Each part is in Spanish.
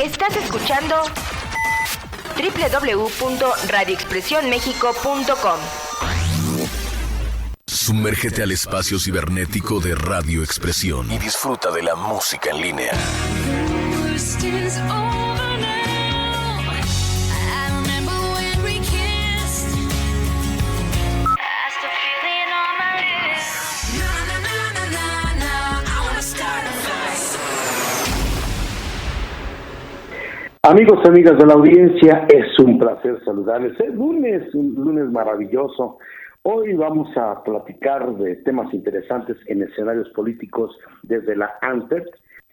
Estás escuchando www.radioexpresionmexico.com. Sumérgete al espacio cibernético de Radio Expresión y disfruta de la música en línea. Amigos y amigas de la audiencia, es un placer saludarles. Es lunes, un lunes maravilloso. Hoy vamos a platicar de temas interesantes en escenarios políticos desde la ANTEP.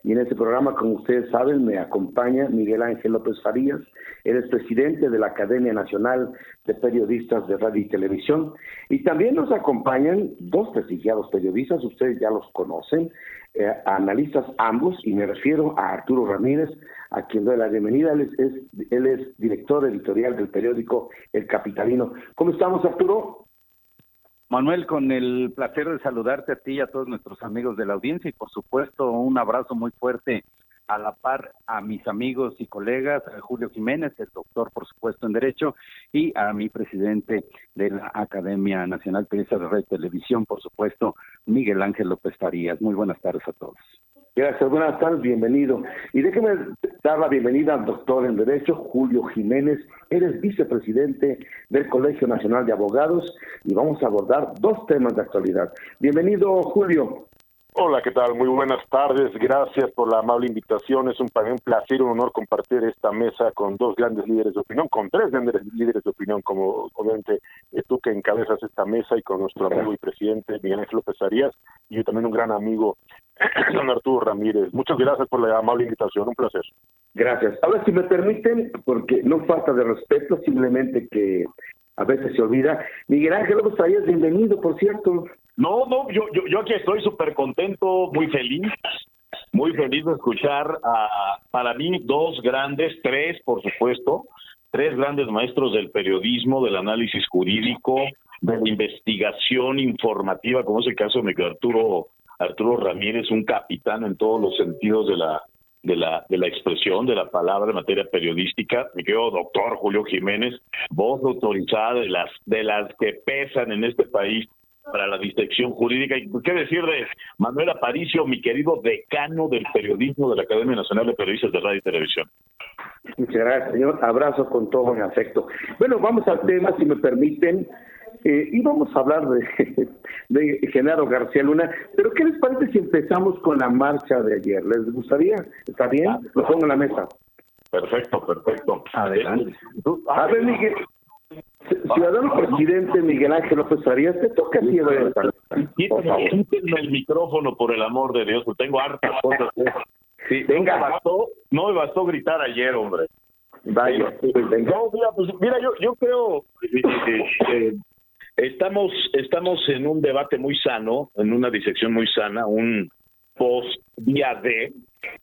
Y en este programa, como ustedes saben, me acompaña Miguel Ángel López Farías. Él es presidente de la Academia Nacional de Periodistas de Radio y Televisión. Y también nos acompañan dos prestigiados periodistas, ustedes ya los conocen, analistas ambos, y me refiero a Arturo Ramírez, a quien doy la bienvenida. Él es director editorial del periódico El Capitalino. ¿Cómo estamos, Arturo? Manuel, con el placer de saludarte a ti y a todos nuestros amigos de la audiencia, y por supuesto un abrazo muy fuerte a la par a mis amigos y colegas, a Julio Jiménez, el doctor por supuesto en Derecho, y a mi presidente de la Academia Nacional de Periodistas de Radio y Televisión, por supuesto, Miguel Ángel López Farías. Muy buenas tardes a todos. Gracias, buenas tardes, bienvenido. Y déjeme dar la bienvenida al doctor en Derecho, Julio Jiménez. Él es vicepresidente del Colegio Nacional de Abogados y vamos a abordar dos temas de actualidad. Bienvenido, Julio. Hola, ¿qué tal? Muy buenas tardes. Gracias por la amable invitación. Es para mí un placer, un honor compartir esta mesa con dos grandes líderes de opinión, con tres grandes líderes de opinión, como obviamente tú que encabezas esta mesa, y con nuestro amigo y presidente Miguel Ángel López Farías, y yo también un gran amigo, don Arturo Ramírez. Muchas gracias por la amable invitación, un placer. Gracias. Ahora, si me permiten, porque no falta de respeto, simplemente que a veces se olvida. Miguel Ángel López Farías, bienvenido, por cierto. No, yo aquí estoy súper contento, muy feliz de escuchar para mí tres, por supuesto, tres grandes maestros del periodismo, del análisis jurídico, de la investigación informativa, como es el caso de Arturo Ramírez, un capitán en todos los sentidos de la expresión, de la palabra en materia periodística. Mi querido doctor Julio Jiménez, voz autorizada de las que pesan en este país para la disección jurídica. Y qué decir de Manuel Aparicio, mi querido decano del periodismo de la Academia Nacional de Periodistas de Radio y Televisión. Muchas gracias, señor. Abrazo con todo mi afecto. Bueno, vamos al tema, si me permiten, y vamos a hablar de Genaro García Luna. Pero ¿qué les parece si empezamos con la marcha de ayer? ¿Les gustaría? ¿Está bien? Lo pongo en la mesa. Perfecto. Adelante. A ver, Miguel. Ciudadano presidente Miguel Ángel López Farías, te toca así. Quítenme el micrófono, por el amor de Dios, porque tengo hartas cosas. Sí, venga. No me bastó gritar ayer, hombre. Vaya, venga. No, mira, yo creo estamos en un debate muy sano, en una disección muy sana, un post día D,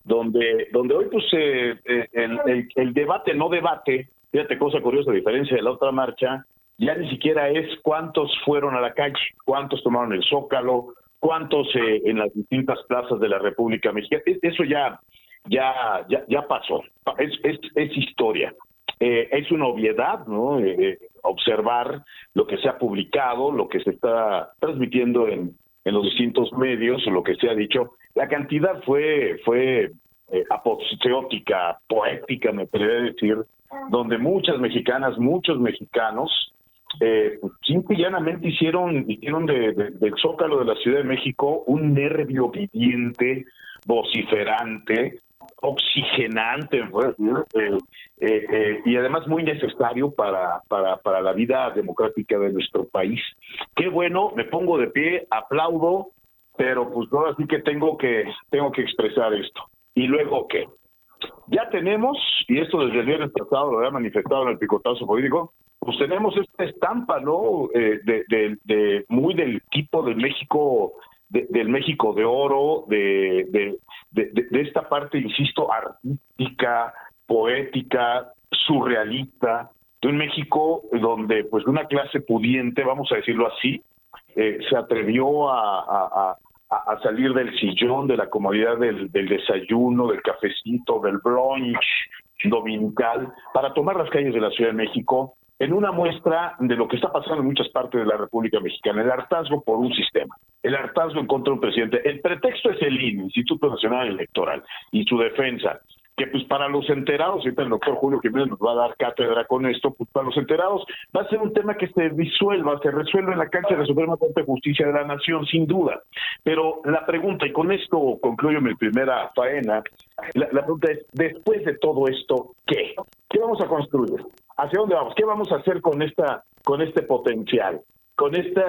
donde hoy pues el debate no debate. Fíjate, cosa curiosa, a diferencia de la otra marcha, ya ni siquiera es cuántos fueron a la calle, cuántos tomaron el Zócalo, cuántos en las distintas plazas de la República Mexicana. Eso ya pasó, es historia. Es una obviedad, ¿no? Observar lo que se ha publicado, lo que se está transmitiendo en los distintos medios, lo que se ha dicho. La cantidad fue apoteótica, poética, me atrevería a decir, donde muchas mexicanas, muchos mexicanos, simple y llanamente hicieron del Zócalo de la Ciudad de México un nervio viviente, vociferante, oxigenante, y además muy necesario para la vida democrática de nuestro país. Qué bueno, me pongo de pie, aplaudo, pero pues ahora sí que tengo que expresar esto. ¿Y luego qué? Ya tenemos, y esto desde el viernes pasado lo había manifestado en el picotazo político, pues tenemos esta estampa, ¿no? De muy del tipo del México, del México de oro, de esta parte, insisto, artística, poética, surrealista, de un México donde pues una clase pudiente, vamos a decirlo así, se atrevió a a salir del sillón, de la comodidad del desayuno, del cafecito, del brunch dominical, para tomar las calles de la Ciudad de México en una muestra de lo que está pasando en muchas partes de la República Mexicana, el hartazgo por un sistema, el hartazgo en contra de un presidente. El pretexto es el INE, Instituto Nacional Electoral, y su defensa, que pues para los enterados, ahorita el doctor Julio Jiménez nos va a dar cátedra con esto, pues para los enterados va a ser un tema que se resuelve en la cancha de la Suprema Corte de Justicia de la Nación, sin duda. Pero la pregunta, y con esto concluyo mi primera faena, la pregunta es, después de todo esto, ¿qué? ¿Qué vamos a construir? ¿Hacia dónde vamos? ¿Qué vamos a hacer con este potencial? Con esta,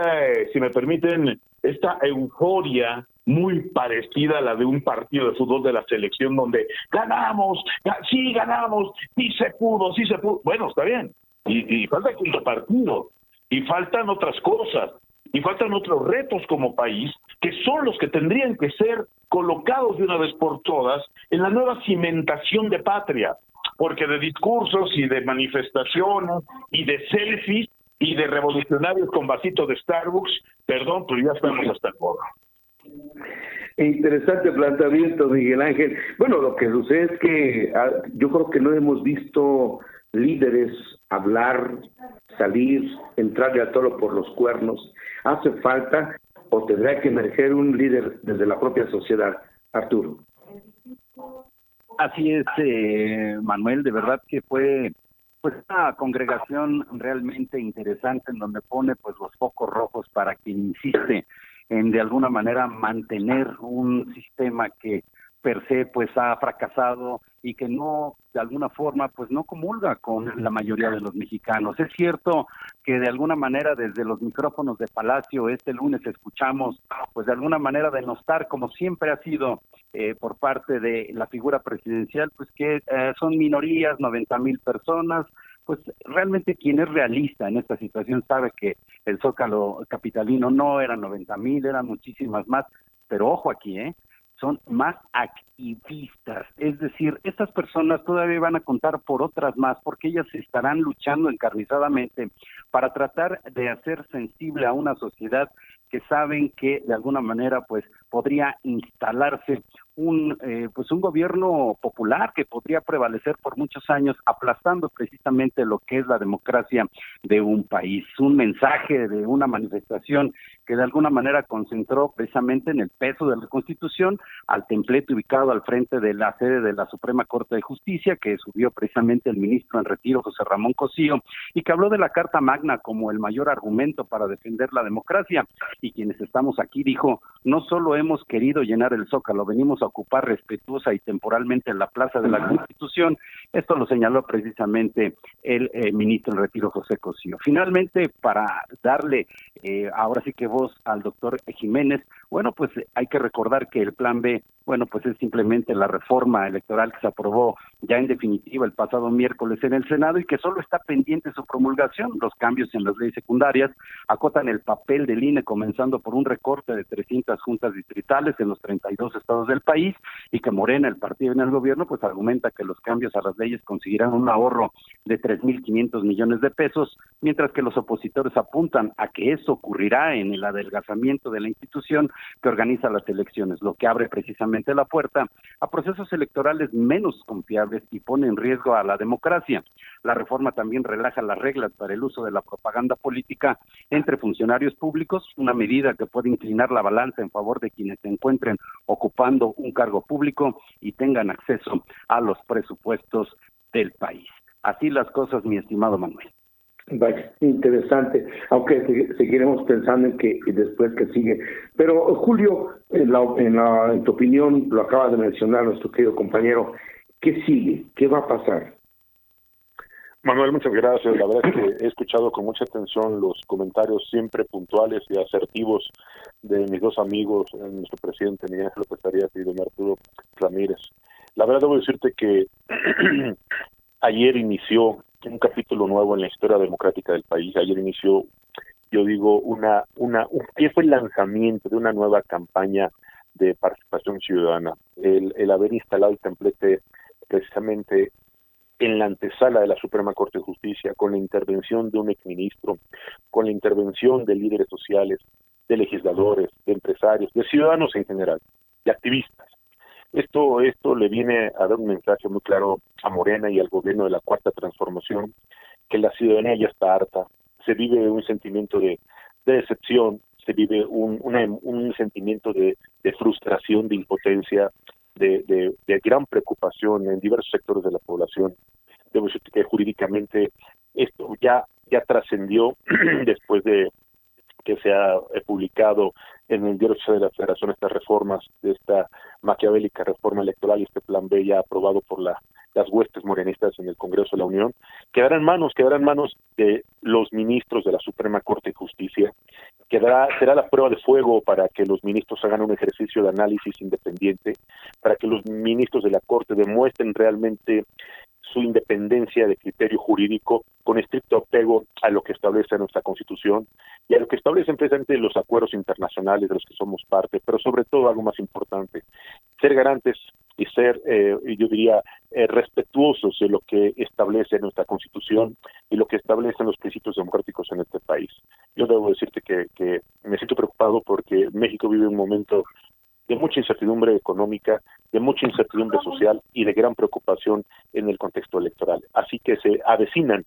si me permiten, esta euforia muy parecida a la de un partido de fútbol de la selección donde ganamos, sí se pudo. Bueno, está bien. Y falta el quinto partido. Y faltan otras cosas. Y faltan otros retos como país, que son los que tendrían que ser colocados de una vez por todas en la nueva cimentación de patria. Porque de discursos y de manifestaciones y de selfies y de revolucionarios con vasitos de Starbucks, perdón, pero ya estamos hasta el gorro. Interesante planteamiento, Miguel Ángel. Bueno, lo que sucede es que yo creo que no hemos visto líderes hablar, salir, entrarle a toro por los cuernos. Hace falta o tendrá que emerger un líder desde la propia sociedad. Arturo. Así es, Manuel, de verdad que fue pues una congregación realmente interesante en donde pone pues los focos rojos para quien insiste en de alguna manera mantener un sistema que per se pues ha fracasado y que no, de alguna forma, pues no comulga con la mayoría de los mexicanos. Es cierto que de alguna manera desde los micrófonos de Palacio este lunes escuchamos pues de alguna manera denostar, como siempre ha sido por parte de la figura presidencial, pues que son minorías, 90,000 personas. Pues realmente quien es realista en esta situación sabe que el Zócalo capitalino no eran 90,000, eran muchísimas más, pero ojo aquí, son más activistas, es decir, estas personas todavía van a contar por otras más, porque ellas estarán luchando encarnizadamente para tratar de hacer sensible a una sociedad que saben que de alguna manera pues podría instalarse un gobierno popular que podría prevalecer por muchos años, aplastando precisamente lo que es la democracia de un país. Un mensaje de una manifestación que de alguna manera concentró precisamente en el peso de la Constitución al templete ubicado al frente de la sede de la Suprema Corte de Justicia, que subió precisamente el ministro en retiro, José Ramón Cosío, y que habló de la Carta Magna como el mayor argumento para defender la democracia. Y quienes estamos aquí, dijo, no solo hemos querido llenar el Zócalo, venimos a ocupar respetuosa y temporalmente la Plaza de la Constitución. Esto lo señaló precisamente el ministro en retiro, José Cosío. Finalmente, para darle ahora sí que voz al doctor Jiménez, bueno, pues hay que recordar que el plan B, bueno, pues es simplemente la reforma electoral que se aprobó ya en definitiva el pasado miércoles en el Senado y que solo está pendiente su promulgación. Los cambios en las leyes secundarias acotan el papel del INE, comenzando por un recorte de 300 juntas distritales en los 32 estados del país, y que Morena, el partido en el gobierno, pues argumenta que los cambios a las leyes conseguirán un ahorro de 3,500 millones de pesos, mientras que los opositores apuntan a que eso ocurrirá en el adelgazamiento de la institución que organiza las elecciones, lo que abre precisamente la puerta a procesos electorales menos confiables y pone en riesgo a la democracia. La reforma también relaja las reglas para el uso de la propaganda política entre funcionarios públicos, una medida que puede inclinar la balanza en favor de quienes se encuentren ocupando un cargo público y tengan acceso a los presupuestos del país. Así las cosas, mi estimado Manuel. Vaya, interesante, aunque seguiremos pensando en que después que sigue. Pero Julio, en tu opinión, lo acaba de mencionar nuestro querido compañero, ¿qué sigue? ¿Qué va a pasar? Manuel, muchas gracias. La verdad es que he escuchado con mucha atención los comentarios siempre puntuales y asertivos de mis dos amigos, nuestro presidente Miguel Ángel López Arias y don Arturo Ramírez. La verdad debo decirte que ayer inició un capítulo nuevo en la historia democrática del país. Ayer inició, yo digo, que fue el lanzamiento de una nueva campaña de participación ciudadana. El haber instalado el templete precisamente en la antesala de la Suprema Corte de Justicia, con la intervención de un exministro, con la intervención de líderes sociales, de legisladores, de empresarios, de ciudadanos en general, de activistas. Esto le viene a dar un mensaje muy claro a Morena y al gobierno de la Cuarta Transformación, que la ciudadanía ya está harta, se vive un sentimiento de decepción, se vive un sentimiento de frustración, de impotencia, de gran preocupación en diversos sectores de la población. Debo decir que jurídicamente esto ya trascendió después de que se ha publicado en el Diario Oficial de la Federación estas reformas, de esta maquiavélica reforma electoral y este plan B ya aprobado por las huestes morenistas en el Congreso de la Unión, quedará en manos de los ministros de la Suprema Corte de Justicia. Será la prueba de fuego para que los ministros hagan un ejercicio de análisis independiente, para que los ministros de la Corte demuestren realmente su independencia de criterio jurídico con estricto apego a lo que establece nuestra Constitución y a lo que establecen precisamente los acuerdos internacionales de los que somos parte, pero sobre todo algo más importante, ser garantes y ser, yo diría, respetuosos de lo que establece nuestra Constitución y lo que establecen los principios democráticos en este país. Yo debo decirte que me siento preocupado porque México vive un momento de mucha incertidumbre económica, de mucha incertidumbre social y de gran preocupación en el contexto electoral. Así que se avecinan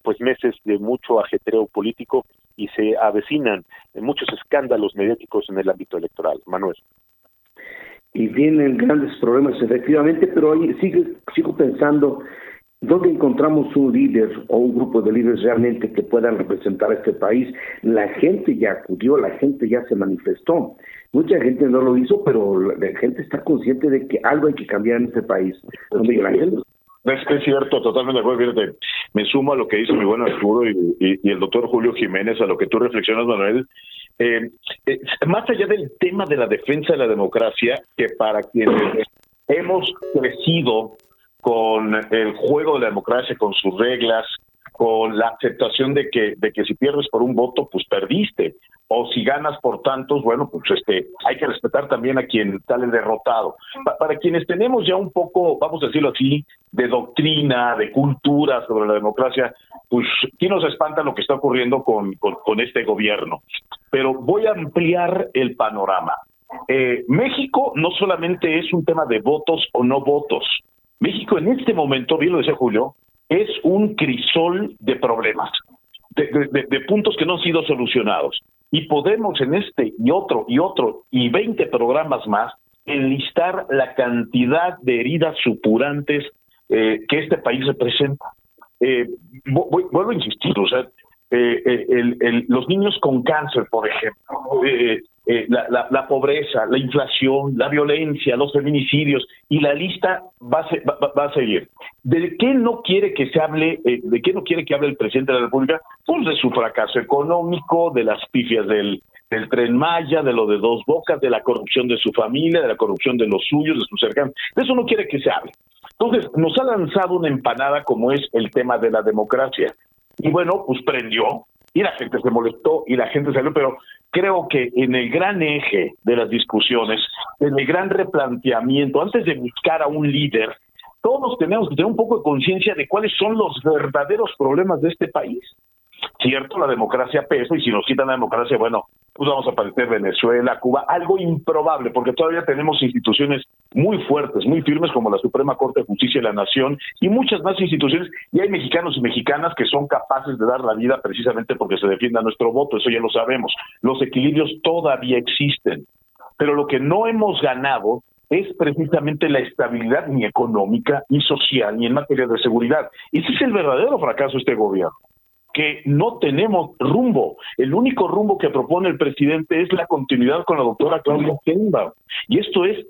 pues meses de mucho ajetreo político y se avecinan muchos escándalos mediáticos en el ámbito electoral. Manuel. Y vienen grandes problemas, efectivamente, pero hoy sigo pensando, ¿dónde encontramos un líder o un grupo de líderes realmente que puedan representar a este país? La gente ya acudió, la gente ya se manifestó. Mucha gente no lo hizo, pero la gente está consciente de que algo hay que cambiar en este país. Es cierto, totalmente de acuerdo. Fíjate, me sumo a lo que dice mi buen Arturo y el doctor Julio Jiménez, a lo que tú reflexionas, Manuel. Más allá del tema de la defensa de la democracia, que para quienes hemos crecido con el juego de la democracia, con sus reglas, con la aceptación de que si pierdes por un voto, pues perdiste, o si ganas por tantos, bueno, pues hay que respetar también a quien sale derrotado. Para quienes tenemos ya un poco, vamos a decirlo así, de doctrina, de cultura sobre la democracia, pues sí nos espanta lo que está ocurriendo con este gobierno. Pero voy a ampliar el panorama. México no solamente es un tema de votos o no votos. México en este momento, bien lo decía Julio, es un crisol de problemas, de puntos que no han sido solucionados. Y podemos en este y otro y 20 programas más enlistar la cantidad de heridas supurantes que este país representa. Vuelvo a insistir, o sea, los niños con cáncer, por ejemplo, la pobreza, la inflación, la violencia, los feminicidios, y la lista va a seguir. ¿De qué no quiere que se hable? ¿De qué no quiere que hable el presidente de la República? Pues de su fracaso económico, de las pifias del Tren Maya, de lo de Dos Bocas, de la corrupción de su familia, de la corrupción de los suyos, de sus cercanos. De eso no quiere que se hable. Entonces, nos ha lanzado una empanada como es el tema de la democracia. Y bueno, pues prendió, y la gente se molestó, y la gente salió, pero creo que en el gran eje de las discusiones, en el gran replanteamiento, antes de buscar a un líder, todos tenemos que tener un poco de conciencia de cuáles son los verdaderos problemas de este país. Cierto, la democracia pesa, y si nos quitan la democracia, bueno, pues vamos a parecer Venezuela, Cuba, algo improbable, porque todavía tenemos instituciones muy fuertes, muy firmes, como la Suprema Corte de Justicia de la Nación, y muchas más instituciones, y hay mexicanos y mexicanas que son capaces de dar la vida precisamente porque se defienda nuestro voto, eso ya lo sabemos. Los equilibrios todavía existen, pero lo que no hemos ganado es precisamente la estabilidad ni económica, ni social, ni en materia de seguridad. Ese es el verdadero fracaso de este gobierno, que no tenemos rumbo. El único rumbo que propone el presidente es la continuidad con la doctora Claudia Sheinbaum. Y esto es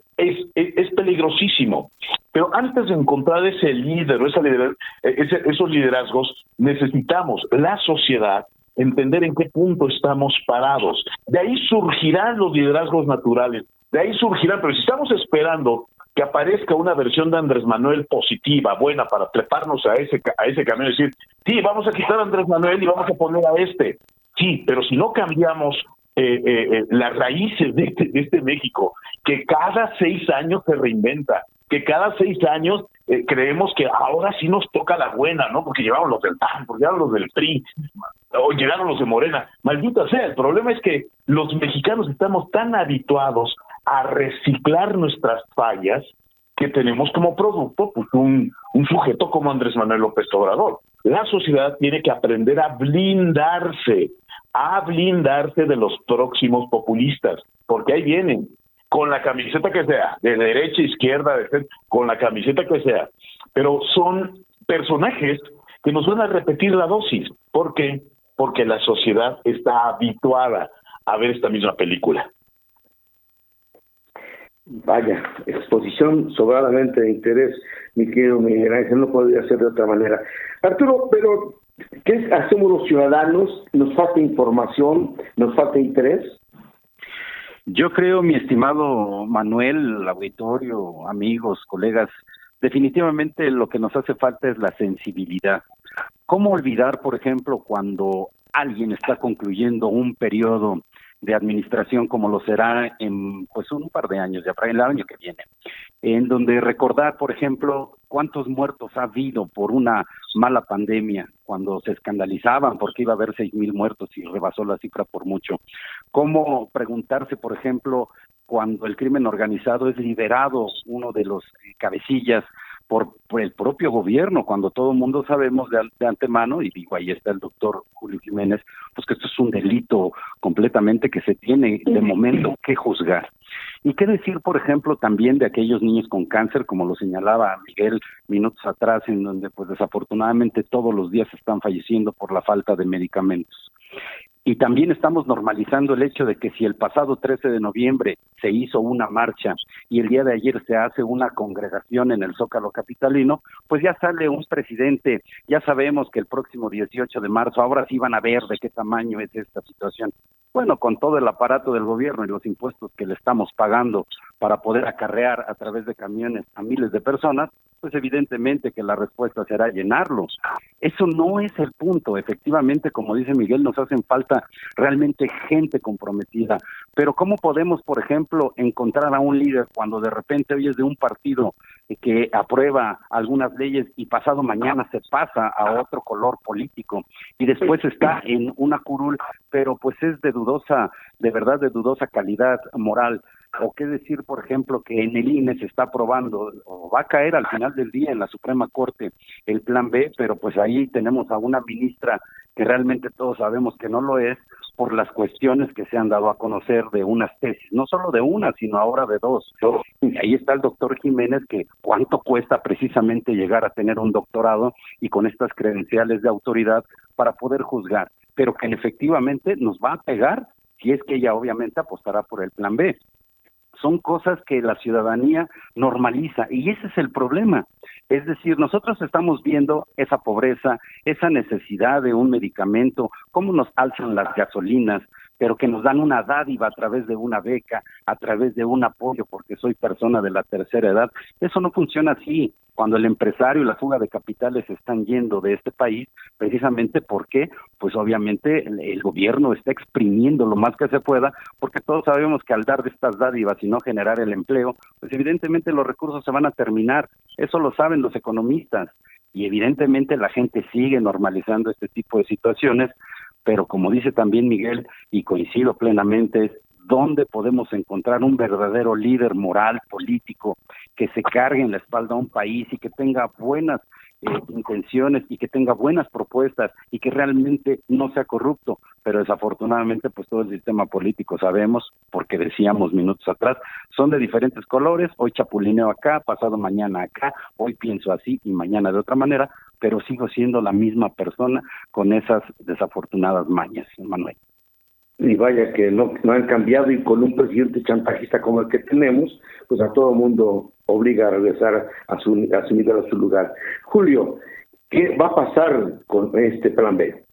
peligrosísimo. Pero antes de encontrar ese líder o esos liderazgos, necesitamos la sociedad entender en qué punto estamos parados. De ahí surgirán los liderazgos naturales. De ahí surgirán, pero si estamos esperando que aparezca una versión de Andrés Manuel positiva, buena, para treparnos a ese camino y decir, sí, vamos a quitar a Andrés Manuel y vamos a poner a este. Sí, pero si no cambiamos las raíces de este México, que cada 6 años se reinventa, que cada 6 años creemos que ahora sí nos toca la buena, ¿no? Porque llevamos los del PAN, porque llevamos los del PRI. o llegaron los de Morena. Maldita sea, el problema es que los mexicanos estamos tan habituados a reciclar nuestras fallas que tenemos como producto pues un sujeto como Andrés Manuel López Obrador. La sociedad tiene que aprender a blindarse de los próximos populistas, porque ahí vienen, con la camiseta que sea, de derecha, izquierda, con la camiseta que sea, pero son personajes que nos van a repetir la dosis. ¿Por qué? Porque la sociedad está habituada a ver esta misma película. Vaya, exposición sobradamente de interés, mi querido Miguel Ángel, no podría ser de otra manera. Arturo, pero ¿qué hacemos los ciudadanos? ¿Nos falta información? ¿Nos falta interés? Yo creo, mi estimado Manuel, auditorio, amigos, colegas, definitivamente lo que nos hace falta es la sensibilidad. ¿Cómo olvidar, por ejemplo, cuando alguien está concluyendo un periodo de administración como lo será en pues un par de años, ya para el año que viene, en donde recordar, por ejemplo, cuántos muertos ha habido por una mala pandemia, cuando se escandalizaban porque iba a haber 6,000 muertos y rebasó la cifra por mucho? ¿Cómo preguntarse, por ejemplo, cuando el crimen organizado es liberado, uno de los cabecillas, por el propio gobierno, cuando todo el mundo sabemos de antemano, y digo, ahí está el doctor Julio Jiménez, pues que esto es un delito completamente que se tiene de momento que juzgar? Y qué decir, por ejemplo, también de aquellos niños con cáncer, como lo señalaba Miguel minutos atrás, en donde pues desafortunadamente todos los días están falleciendo por la falta de medicamentos. Y también estamos normalizando el hecho de que si el pasado 13 de noviembre se hizo una marcha y el día de ayer se hace una congregación en el Zócalo capitalino, pues ya sale un presidente, ya sabemos que el próximo 18 de marzo, ahora sí van a ver de qué tamaño es esta situación. Bueno, con todo el aparato del gobierno y los impuestos que le estamos pagando para poder acarrear a través de camiones a miles de personas, pues evidentemente que la respuesta será llenarlos. Eso no es el punto. Efectivamente, como dice Miguel, nos hacen falta realmente gente comprometida. Pero ¿cómo podemos, por ejemplo, encontrar a un líder cuando de repente hoy es de un partido que aprueba algunas leyes y pasado mañana se pasa a otro color político y después está en una curul, pero pues es de verdad de dudosa calidad moral? O qué decir, por ejemplo, que en el INE se está aprobando, o va a caer al final del día en la Suprema Corte, el Plan B, pero pues ahí tenemos a una ministra que realmente todos sabemos que no lo es, por las cuestiones que se han dado a conocer de unas tesis, no solo de una, sino ahora de dos. Y ahí está el doctor Jiménez, que cuánto cuesta precisamente llegar a tener un doctorado y con estas credenciales de autoridad para poder juzgar, pero que efectivamente nos va a pegar si es que ella obviamente apostará por el Plan B. Son cosas que la ciudadanía normaliza y ese es el problema. Es decir, nosotros estamos viendo esa pobreza, esa necesidad de un medicamento, cómo nos alzan las gasolinas, pero que nos dan una dádiva a través de una beca, a través de un apoyo porque soy persona de la tercera edad. Eso no funciona así. Cuando el empresario y la fuga de capitales están yendo de este país, precisamente porque, pues obviamente el gobierno está exprimiendo lo más que se pueda, porque todos sabemos que al dar de estas dádivas y no generar el empleo, pues evidentemente los recursos se van a terminar. Eso lo saben los economistas. Y evidentemente la gente sigue normalizando este tipo de situaciones, pero como dice también Miguel, y coincido plenamente, es dónde podemos encontrar un verdadero líder moral, político, que se cargue en la espalda a un país y que tenga buenas intenciones y que tenga buenas propuestas y que realmente no sea corrupto. Pero desafortunadamente pues todo el sistema político sabemos, porque decíamos minutos atrás, son de diferentes colores, hoy chapulineo acá, pasado mañana acá, hoy pienso así y mañana de otra manera, pero sigo siendo la misma persona con esas desafortunadas mañas, Manuel. Y vaya que no han cambiado, y con un presidente chantajista como el que tenemos, pues a todo mundo obliga a regresar a su nivel, a su lugar. Julio, ¿qué va a pasar con este Plan B?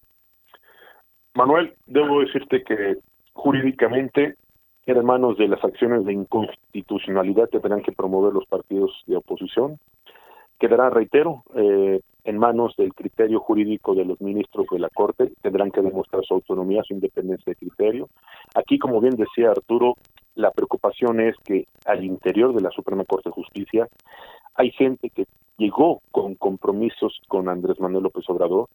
Manuel, debo decirte que jurídicamente queda en manos de las acciones de inconstitucionalidad que tendrán que promover los partidos de oposición. Quedará, reitero, en manos del criterio jurídico de los ministros de la Corte. Tendrán que demostrar su autonomía, su independencia de criterio. Aquí, como bien decía Arturo, la preocupación es que al interior de la Suprema Corte de Justicia hay gente que llegó con compromisos con Andrés Manuel López Obrador,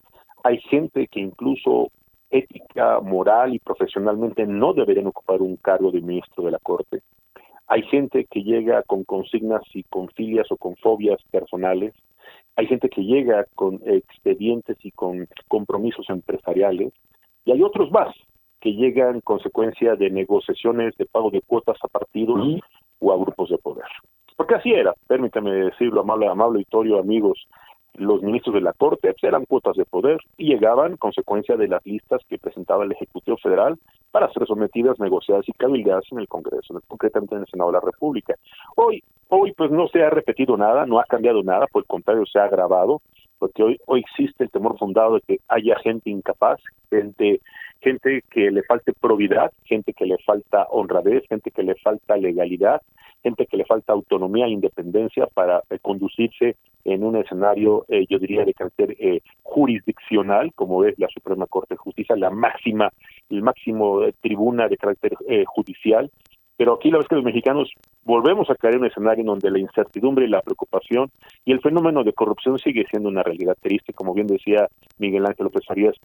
hay gente que incluso ética, moral y profesionalmente no deberían ocupar un cargo de ministro de la Corte. Hay gente que llega con consignas y con filias o con fobias personales. Hay gente que llega con expedientes y con compromisos empresariales. Y hay otros más que llegan consecuencia de negociaciones de pago de cuotas a partidos o a grupos de poder. Porque así era, permítame decirlo, amable auditorio, amigos, los ministros de la Corte pues, eran cuotas de poder y llegaban consecuencia de las listas que presentaba el Ejecutivo Federal para ser sometidas, negociadas y cabildeadas en el Congreso, concretamente en el Senado de la República. Hoy pues no se ha repetido nada, no ha cambiado nada, por el contrario se ha agravado, porque hoy existe el temor fundado de que haya gente incapaz, gente que le falte probidad, gente que le falta honradez, gente que le falta legalidad, gente que le falta autonomía e independencia para conducirse en un escenario, yo diría, de carácter jurisdiccional, como es la Suprema Corte de Justicia, el máximo tribuna de carácter judicial. Pero aquí la verdad es que los mexicanos volvemos a caer en un escenario en donde la incertidumbre y la preocupación y el fenómeno de corrupción sigue siendo una realidad triste, como bien decía Miguel Ángel López Farías.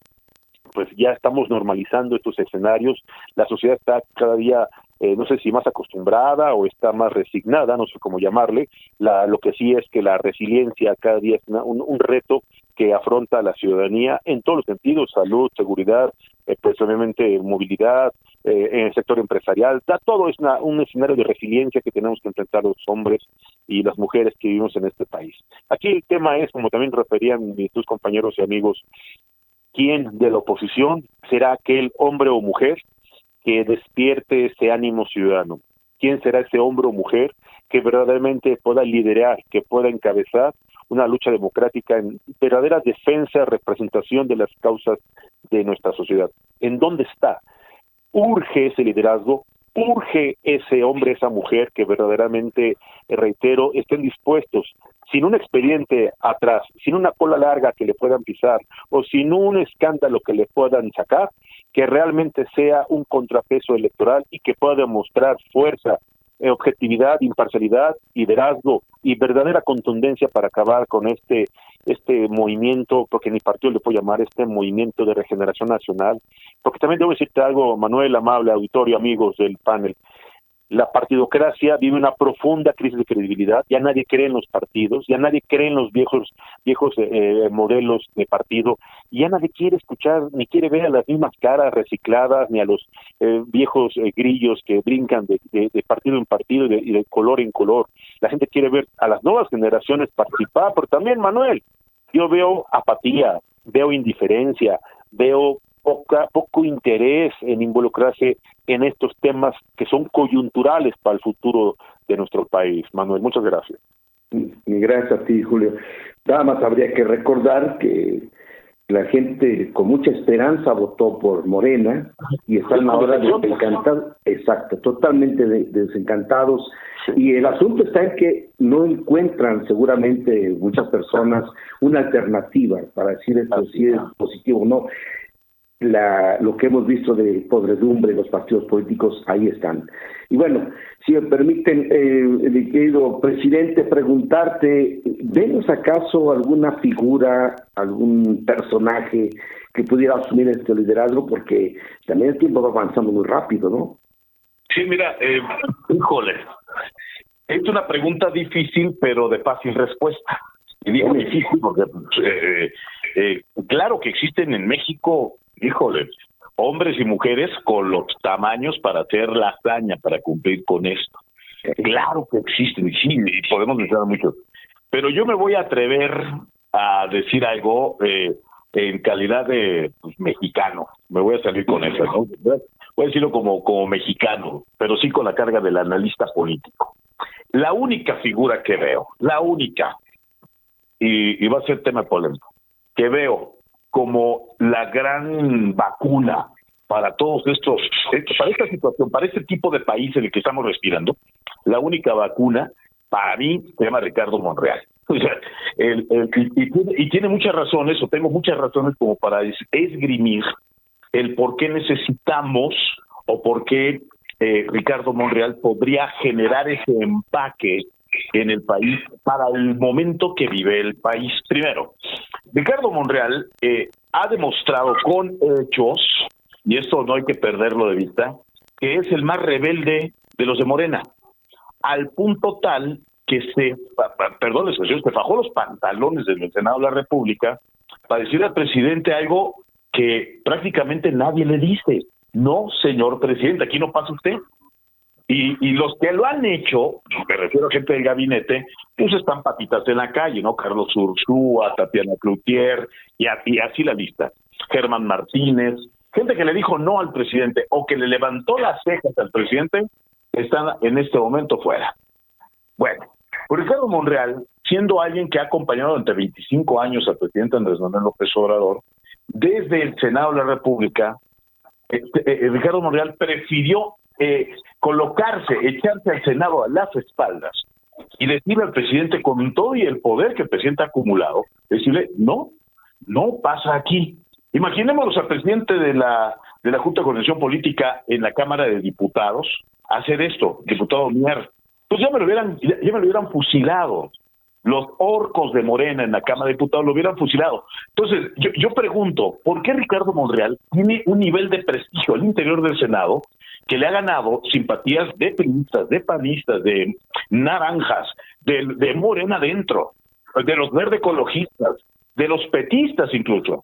Pues ya estamos normalizando estos escenarios, la sociedad está cada día, no sé si más acostumbrada o está más resignada, no sé cómo llamarle, lo que sí es que la resiliencia cada día es un reto que afronta a la ciudadanía en todos los sentidos, salud, seguridad, pues obviamente movilidad, en el sector empresarial, todo es un escenario de resiliencia que tenemos que enfrentar los hombres y las mujeres que vivimos en este país. Aquí el tema es, como también referían tus compañeros y amigos, ¿quién de la oposición será aquel hombre o mujer que despierte ese ánimo ciudadano? ¿Quién será ese hombre o mujer que verdaderamente pueda liderar, que pueda encabezar una lucha democrática en verdadera defensa, representación de las causas de nuestra sociedad? ¿En dónde está? Urge ese liderazgo, urge ese hombre, esa mujer que verdaderamente, reitero, estén dispuestos, sin un expediente atrás, sin una cola larga que le puedan pisar o sin un escándalo que le puedan sacar, que realmente sea un contrapeso electoral y que pueda demostrar fuerza, objetividad, imparcialidad, liderazgo y verdadera contundencia para acabar con este movimiento, porque ni partido le puedo llamar, este movimiento de regeneración nacional. Porque también debo decirte algo, Manuel, amable auditorio, amigos del panel, la partidocracia vive una profunda crisis de credibilidad, ya nadie cree en los partidos, ya nadie cree en los viejos modelos de partido, y ya nadie quiere escuchar ni quiere ver a las mismas caras recicladas, ni a los viejos grillos que brincan de partido en partido y de color en color. La gente quiere ver a las nuevas generaciones participar, pero también, Manuel, yo veo apatía, veo indiferencia, veo poco interés en involucrarse en estos temas que son coyunturales para el futuro de nuestro país. Manuel, muchas gracias. Gracias a ti, Julio. Nada más habría que recordar que la gente con mucha esperanza votó por Morena y están ahora desencantados, exacto, totalmente desencantados. Y el asunto está en que no encuentran seguramente muchas personas una alternativa para decir esto si es positivo o no. Lo que hemos visto de podredumbre en los partidos políticos, ahí están. Y bueno, si me permiten, mi querido presidente, preguntarte, ¿vemos acaso alguna figura, algún personaje que pudiera asumir este liderazgo? Porque también el tiempo va avanzando muy rápido, ¿no? Sí, mira, híjole, es una pregunta difícil, pero de fácil respuesta. Y digo difícil porque, claro que existen en México, híjole, hombres y mujeres con los tamaños para hacer la hazaña, para cumplir con esto. Claro que existen, y sí, y podemos mencionar muchos. Pero yo me voy a atrever a decir algo en calidad de mexicano. Me voy a salir con eso, ¿no? Voy a decirlo como mexicano, pero sí con la carga del analista político. La única figura que veo, la única, y va a ser tema polémico, que veo como la gran vacuna para todos para esta situación, para este tipo de país en el que estamos respirando, la única vacuna para mí se llama Ricardo Monreal. O sea, y tiene muchas razones, o tengo muchas razones como para esgrimir el por qué necesitamos o por qué Ricardo Monreal podría generar ese empaque en el país para el momento que vive el país. Primero, Ricardo Monreal ha demostrado con hechos, y esto no hay que perderlo de vista, que es el más rebelde de los de Morena, al punto tal que perdón la expresión, se fajó los pantalones del Senado de la República para decirle al presidente algo que prácticamente nadie le dice. No, señor presidente, aquí no pasa usted. Y los que lo han hecho, me refiero a gente del gabinete, pues están patitas en la calle, ¿no? Carlos Ursúa, Tatiana Cloutier, y así la lista. Germán Martínez, gente que le dijo no al presidente o que le levantó las cejas al presidente, están en este momento fuera. Bueno, Ricardo Monreal, siendo alguien que ha acompañado durante 25 años al presidente Andrés Manuel López Obrador, desde el Senado de la República, Ricardo Monreal prefirió colocarse, echarse al Senado a las espaldas y decirle al presidente, con todo y el poder que el presidente ha acumulado, decirle, no pasa aquí. Imaginémonos al presidente de la Junta de Coordinación Política en la Cámara de Diputados hacer esto, diputado Mier, pues ya me lo hubieran fusilado. Los orcos de Morena en la Cámara de Diputados lo hubieran fusilado. Entonces, yo pregunto, ¿por qué Ricardo Monreal tiene un nivel de prestigio al interior del Senado que le ha ganado simpatías de priistas, de panistas, de naranjas, de Morena adentro, de los verde ecologistas, de los petistas incluso?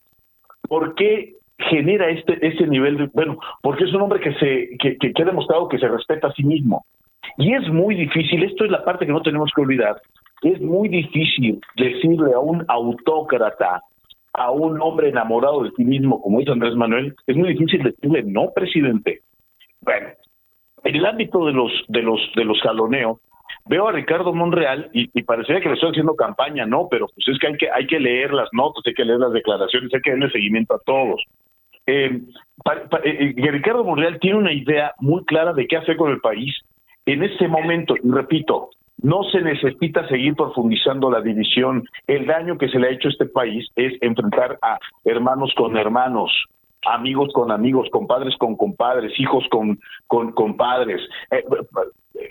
¿Por qué genera ese nivel de... Bueno, porque es un hombre que ha demostrado que se respeta a sí mismo. Y es muy difícil, esto es la parte que no tenemos que olvidar, es muy difícil decirle a un autócrata, a un hombre enamorado de sí mismo, como es Andrés Manuel, es muy difícil decirle no, presidente. Bueno, en el ámbito de los jaloneos, veo a Ricardo Monreal y parecería que le estoy haciendo campaña, no, pero pues es que hay que leer las notas, hay que leer las declaraciones, hay que darle seguimiento a todos. Ricardo Monreal tiene una idea muy clara de qué hacer con el país en este momento, y repito, no se necesita seguir profundizando la división. El daño que se le ha hecho a este país es enfrentar a hermanos con hermanos, amigos con amigos, compadres con compadres, hijos con padres.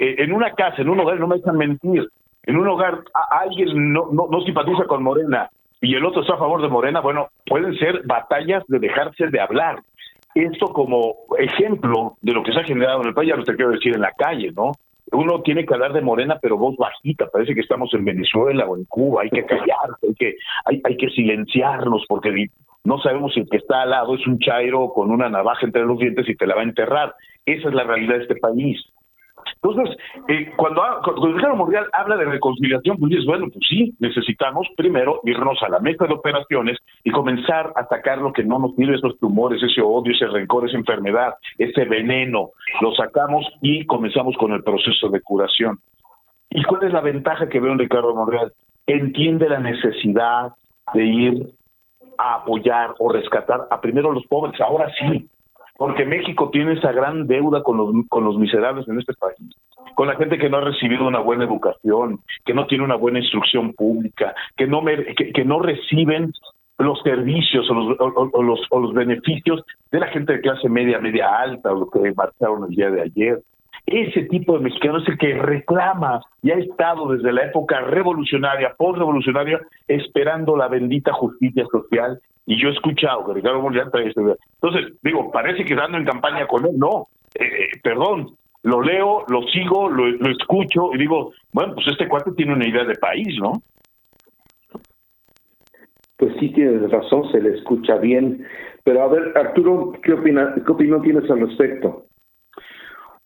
En una casa, en un hogar, no me dejan mentir, en un hogar alguien no simpatiza con Morena y el otro está a favor de Morena, bueno, pueden ser batallas de dejarse de hablar. Esto como ejemplo de lo que se ha generado en el país, ya no te quiero decir en la calle, ¿no? Uno tiene que hablar de Morena, pero voz bajita, parece que estamos en Venezuela o en Cuba, hay que callarse, hay que silenciarnos, porque no sabemos si el que está al lado es un chairo con una navaja entre los dientes y te la va a enterrar. Esa es la realidad de este país. Entonces, cuando Ricardo Monreal habla de reconciliación, pues dices, bueno, pues sí, necesitamos primero irnos a la mesa de operaciones y comenzar a sacar lo que no nos sirve, esos tumores, ese odio, ese rencor, esa enfermedad, ese veneno, lo sacamos y comenzamos con el proceso de curación. ¿Y cuál es la ventaja que veo en Ricardo Monreal? Entiende la necesidad de ir a apoyar o rescatar a primero los pobres, ahora sí, porque México tiene esa gran deuda con los miserables en este país, con la gente que no ha recibido una buena educación, que no tiene una buena instrucción pública, que no reciben los servicios o los beneficios de la gente de clase media alta, o los que marcharon el día de ayer. Ese tipo de mexicano es el que reclama y ha estado desde la época revolucionaria, postrevolucionaria, esperando la bendita justicia social. Y yo he escuchado que Ricardo Monreal trae este... Entonces, digo, parece que ando en campaña con él. No, perdón, lo leo, lo sigo, lo escucho y digo, bueno, pues este cuate tiene una idea de país, ¿no? Pues sí, tienes razón, se le escucha bien. Pero a ver, Arturo, ¿qué opinión tienes al respecto?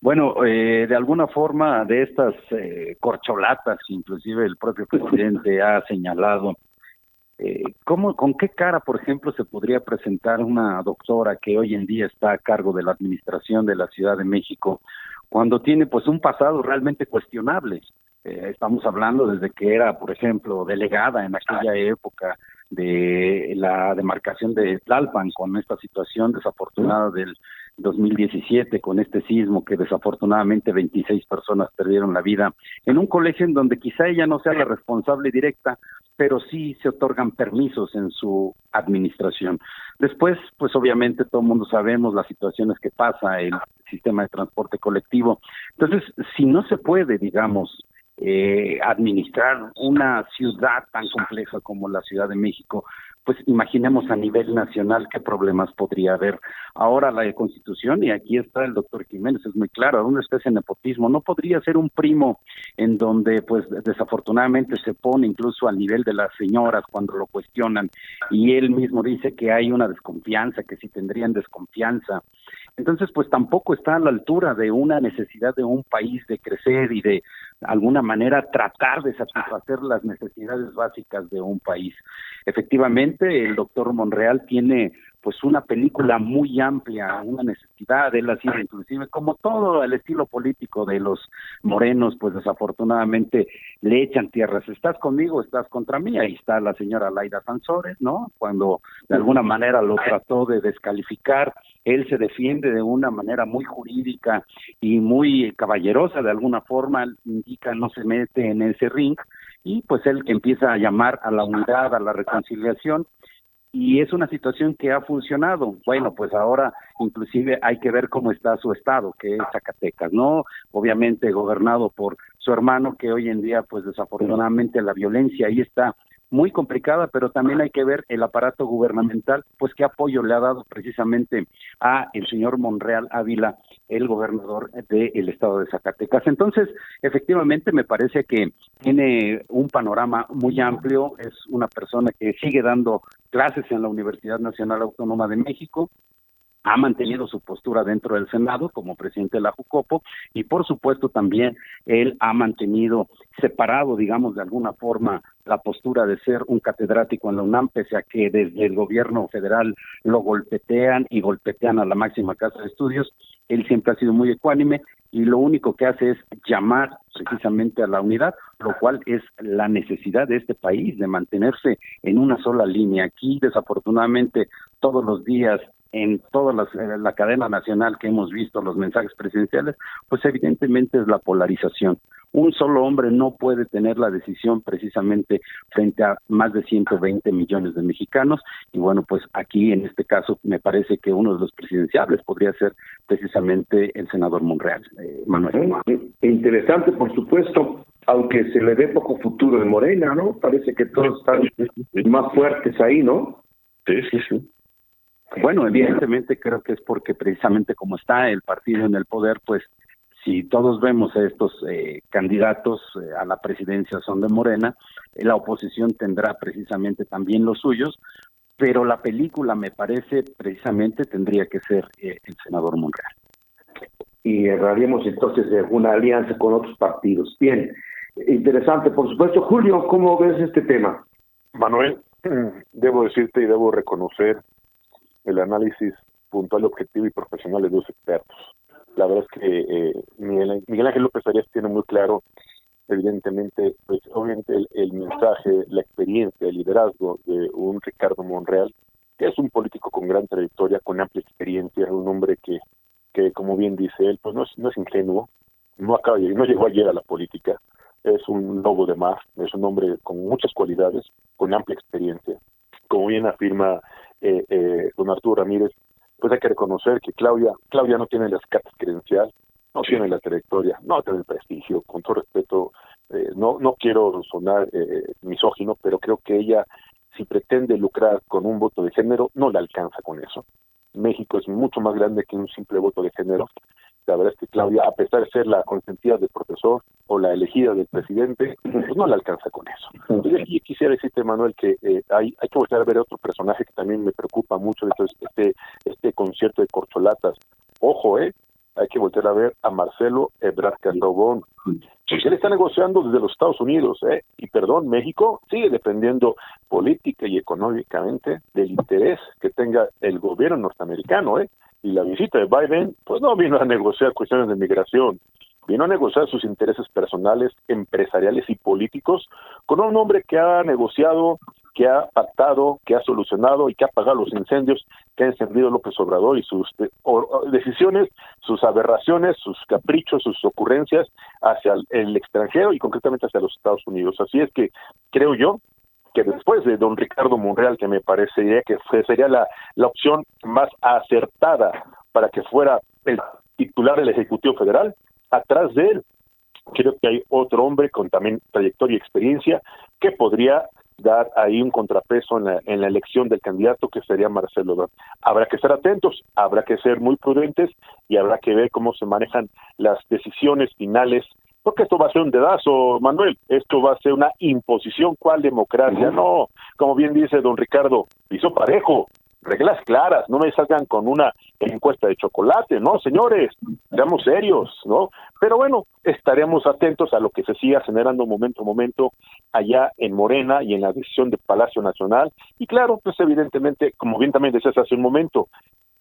Bueno, de alguna forma de estas corcholatas, inclusive el propio presidente ha señalado, ¿con qué cara, por ejemplo, se podría presentar una doctora que hoy en día está a cargo de la administración de la Ciudad de México, cuando tiene pues un pasado realmente cuestionable? Estamos hablando desde que era, por ejemplo, delegada en aquella época de la demarcación de Tlalpan, con esta situación desafortunada del 2017, con este sismo que desafortunadamente 26 personas perdieron la vida en un colegio en donde quizá ella no sea la responsable directa, pero sí se otorgan permisos en su administración. Después, pues obviamente todo el mundo sabemos las situaciones que pasa en el sistema de transporte colectivo. Entonces, si no se puede, digamos, administrar una ciudad tan compleja como la Ciudad de México, pues imaginemos a nivel nacional qué problemas podría haber. Ahora la Constitución, y aquí está el doctor Jiménez, es muy claro, una especie de nepotismo, no podría ser un primo en donde pues desafortunadamente se pone incluso al nivel de las señoras cuando lo cuestionan, y él mismo dice que hay una desconfianza, que si tendrían desconfianza. Entonces, pues tampoco está a la altura de una necesidad de un país de crecer y de alguna manera tratar de satisfacer las necesidades básicas de un país. Efectivamente, el doctor Monreal tiene pues una película muy amplia, una necesidad, él ha sido inclusive, como todo el estilo político de los morenos, pues desafortunadamente le echan tierras, estás conmigo, estás contra mí, ahí está la señora Laida Sansores, ¿no? Cuando de alguna manera lo trató de descalificar, él se defiende de una manera muy jurídica y muy caballerosa, de alguna forma, indica, no se mete en ese ring, y pues él empieza a llamar a la unidad, a la reconciliación, y es una situación que ha funcionado. Bueno, pues ahora inclusive hay que ver cómo está su estado, que es Zacatecas, ¿no? Obviamente gobernado por su hermano, que hoy en día, pues desafortunadamente la violencia ahí está muy complicada, pero también hay que ver el aparato gubernamental, pues qué apoyo le ha dado precisamente a el señor Monreal Ávila, el gobernador del estado de Zacatecas. Entonces, efectivamente, me parece que tiene un panorama muy amplio, es una persona que sigue dando clases en la Universidad Nacional Autónoma de México, ha mantenido su postura dentro del Senado como presidente de la Jucopo, y por supuesto también él ha mantenido separado, digamos, de alguna forma la postura de ser un catedrático en la UNAM, pese a que desde el gobierno federal lo golpetean y golpetean a la máxima casa de estudios. Él siempre ha sido muy ecuánime y lo único que hace es llamar precisamente a la unidad, lo cual es la necesidad de este país de mantenerse en una sola línea. Aquí, desafortunadamente, todos los días en toda la cadena nacional que hemos visto los mensajes presidenciales, pues evidentemente es la polarización. Un solo hombre no puede tener la decisión precisamente frente a más de 120 millones de mexicanos, y bueno, pues aquí en este caso me parece que uno de los presidenciables podría ser precisamente el senador Monreal, Manuel. Interesante, por supuesto, aunque se le ve poco futuro en Morena, ¿no? Parece que todos están más fuertes ahí, ¿no? Sí. Bueno, evidentemente creo que es porque precisamente como está el partido en el poder, pues si todos vemos a estos candidatos a la presidencia son de Morena, la oposición tendrá precisamente también los suyos, pero la película me parece precisamente tendría que ser el senador Monreal. Y hablaríamos entonces de una alianza con otros partidos. Bien, interesante, por supuesto. Julio, ¿cómo ves este tema? Manuel, debo decirte y debo reconocer el análisis puntual, objetivo y profesional de dos expertos. La verdad es que Miguel Ángel López Arias tiene muy claro, evidentemente, pues obviamente el mensaje, la experiencia, el liderazgo de un Ricardo Monreal, que es un político con gran trayectoria, con amplia experiencia, un hombre que como bien dice él, pues no es ingenuo, no llegó ayer a la política, es un lobo de mar, es un hombre con muchas cualidades, con amplia experiencia. Como bien afirma don Arturo Ramírez, pues hay que reconocer que Claudia no tiene las cartas credenciales, no tiene la trayectoria, no tiene el prestigio, con todo respeto, no quiero sonar misógino, pero creo que ella, si pretende lucrar con un voto de género, no le alcanza con eso. México es mucho más grande que un simple voto de género. La verdad es que Claudia, a pesar de ser la consentida del profesor o la elegida del presidente, pues no le alcanza con eso. Entonces, aquí quisiera decirte, Manuel, que hay que volver a ver otro personaje que también me preocupa mucho, entonces, este concierto de corcholatas. Ojo, hay que volver a ver a Marcelo Ebrard Cardobón, porque él está negociando desde los Estados Unidos, y perdón, México sigue dependiendo política y económicamente del interés que tenga el gobierno norteamericano, y la visita de Biden, pues no vino a negociar cuestiones de migración, vino a negociar sus intereses personales, empresariales y políticos con un hombre que ha negociado, que ha pactado, que ha solucionado y que ha apagado los incendios que ha encendido López Obrador y sus decisiones, sus aberraciones, sus caprichos, sus ocurrencias hacia el extranjero y concretamente hacia los Estados Unidos. Así es que creo yo que después de don Ricardo Monreal, que me parecería que sería la opción más acertada para que fuera el titular del Ejecutivo Federal, atrás de él creo que hay otro hombre con también trayectoria y experiencia que podría dar ahí un contrapeso en la elección del candidato, que sería Marcelo Ebrard. Habrá que estar atentos, habrá que ser muy prudentes y habrá que ver cómo se manejan las decisiones finales, porque esto va a ser un dedazo, Manuel, esto va a ser una imposición. ¿Cuál democracia? No, como bien dice don Ricardo, piso parejo, reglas claras, no me salgan con una encuesta de chocolate, ¿no, señores? Seamos serios, ¿no? Pero bueno, estaremos atentos a lo que se siga generando momento a momento allá en Morena y en la decisión de Palacio Nacional. Y claro, pues evidentemente, como bien también decías hace un momento,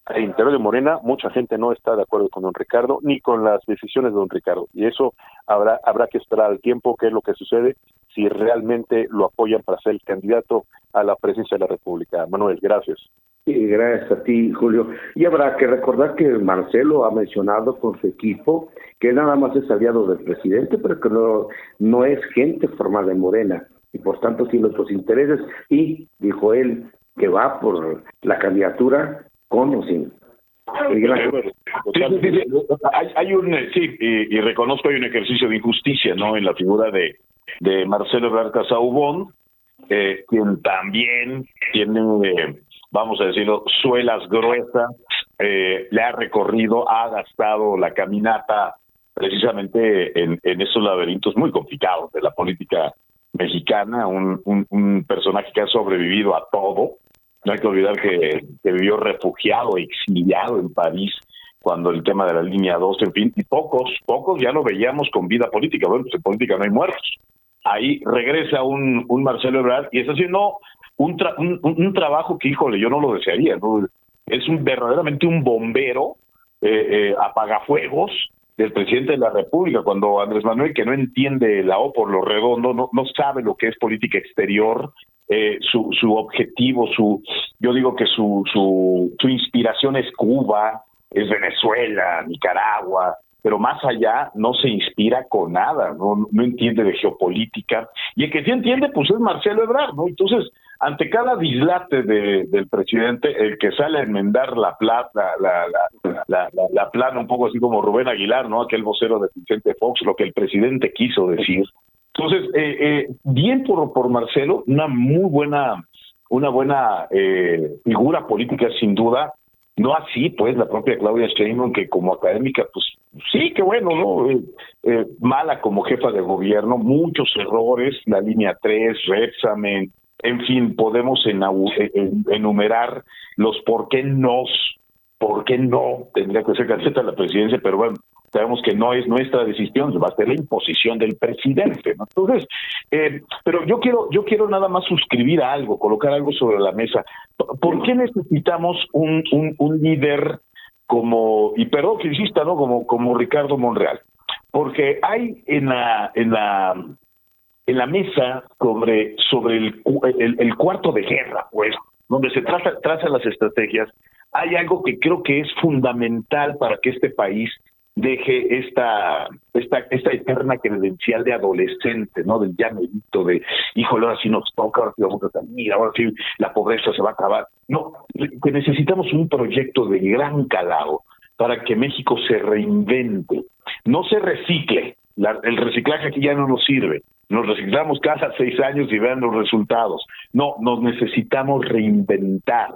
al interior de Morena, mucha gente no está de acuerdo con don Ricardo, ni con las decisiones de don Ricardo. Y eso habrá que esperar al tiempo, qué es lo que sucede, si realmente lo apoyan para ser el candidato a la presidencia de la República. Manuel, gracias. Sí, gracias a ti, Julio. Y habrá que recordar que Marcelo ha mencionado con su equipo que nada más es aliado del presidente, pero que no es gente formada en Morena, y por tanto tiene otros intereses, y dijo él que va por la candidatura con o sin. Y reconozco hay un ejercicio de injusticia, ¿no?, en la figura de Marcelo Ebrard Casaubon, quien también tiene, vamos a decirlo, suelas gruesas, le ha recorrido, ha gastado la caminata precisamente en esos laberintos muy complicados de la política mexicana, un personaje que ha sobrevivido a todo. No hay que olvidar que vivió refugiado, exiliado en París cuando el tema de la línea 2, en fin, y pocos ya lo veíamos con vida política. Bueno, pues en política no hay muertos. Ahí regresa un Marcelo Ebrard y está haciendo un trabajo que, híjole, yo no lo desearía, ¿no? Es verdaderamente un bombero, apagafuegos del presidente de la República, cuando Andrés Manuel, que no entiende la O por lo redondo, no sabe lo que es política exterior, su objetivo, yo digo que su inspiración es Cuba, es Venezuela, Nicaragua, pero más allá no se inspira con nada, no entiende de geopolítica, y el que sí entiende pues es Marcelo Ebrard, ¿no? Entonces, ante cada dislate del presidente, el que sale a enmendar la plana, un poco así como Rubén Aguilar, ¿no?, aquel vocero de Vicente Fox, lo que el presidente quiso decir. Entonces, bien por Marcelo, una buena figura política sin duda. No así, pues, la propia Claudia Sheinbaum, que como académica, pues, sí, que bueno, ¿no? Mala como jefa de gobierno, muchos errores, la línea 3, Repsamen, en fin, podemos enumerar los por qué no tendría que ser candidata a la presidencia, pero bueno, sabemos que no es nuestra decisión, va a ser la imposición del presidente, ¿no? Entonces, pero yo quiero nada más suscribir a algo, colocar algo sobre la mesa. ¿Por qué necesitamos un líder como, y perdón que insista, ¿no?, como Ricardo Monreal? Porque hay en la mesa sobre el cuarto de guerra, pues, donde se trazan las estrategias, hay algo que creo que es fundamental para que este país deje esta eterna credencial de adolescente, ¿no?, del llamerito, de, híjole, ahora sí nos toca, ahora sí vamos a salir, ahora sí la pobreza se va a acabar. No, que necesitamos un proyecto de gran calado para que México se reinvente, no se recicle. El reciclaje aquí ya no nos sirve. Nos reciclamos cada 6 años y vean los resultados. No, nos necesitamos reinventar.